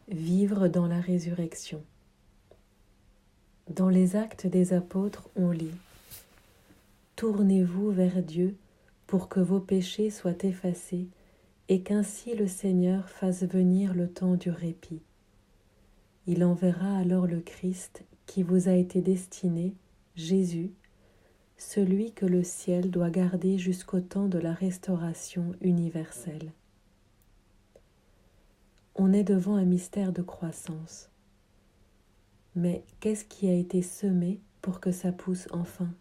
Vivre dans la résurrection. Dans les Actes des Apôtres, on lit « Tournez-vous vers Dieu pour que vos péchés soient effacés et qu'ainsi le Seigneur fasse venir le temps du répit. Il enverra alors le Christ qui vous a été destiné, Jésus, celui que le ciel doit garder jusqu'au temps de la restauration universelle. » On est devant un mystère de croissance. Mais qu'est-ce qui a été semé pour que ça pousse enfin?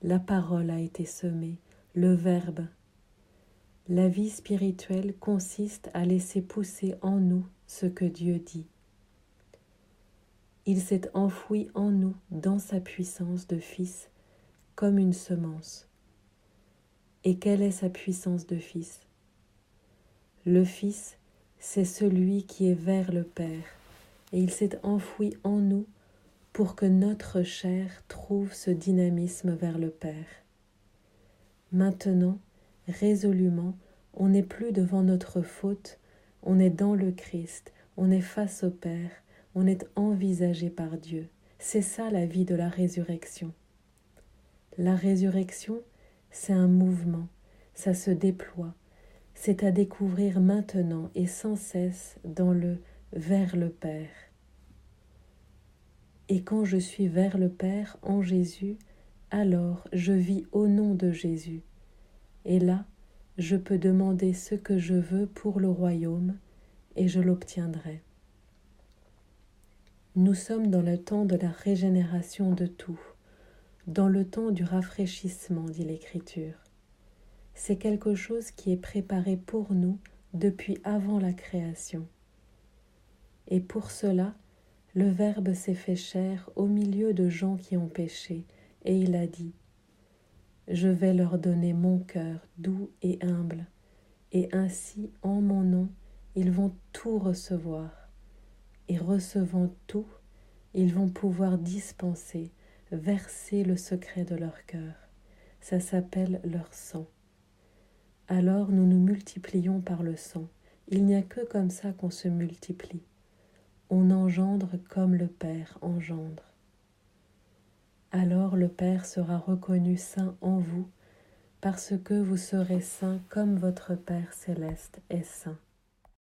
La parole a été semée, le Verbe. La vie spirituelle consiste à laisser pousser en nous ce que Dieu dit. Il s'est enfoui en nous dans sa puissance de Fils comme une semence. Et quelle est sa puissance de Fils? Le Fils, c'est celui qui est vers le Père, et il s'est enfoui en nous pour que notre chair trouve ce dynamisme vers le Père. Maintenant, résolument, on n'est plus devant notre faute, on est dans le Christ, on est face au Père, on est envisagé par Dieu. C'est ça la vie de la résurrection. La résurrection, c'est un mouvement, ça se déploie. C'est à découvrir maintenant et sans cesse dans le vers le Père. Et quand je suis vers le Père en Jésus, alors je vis au nom de Jésus. Et là, je peux demander ce que je veux pour le royaume et je l'obtiendrai. Nous sommes dans le temps de la régénération de tout, dans le temps du rafraîchissement, dit l'Écriture. C'est quelque chose qui est préparé pour nous depuis avant la création. Et pour cela, le Verbe s'est fait chair au milieu de gens qui ont péché, et il a dit « Je vais leur donner mon cœur doux et humble, et ainsi, en mon nom, ils vont tout recevoir. Et recevant tout, ils vont pouvoir dispenser, verser le secret de leur cœur. Ça s'appelle leur sang. Alors nous nous multiplions par le sang. Il n'y a que comme ça qu'on se multiplie. On engendre comme le Père engendre. Alors le Père sera reconnu saint en vous, parce que vous serez saints comme votre Père céleste est saint.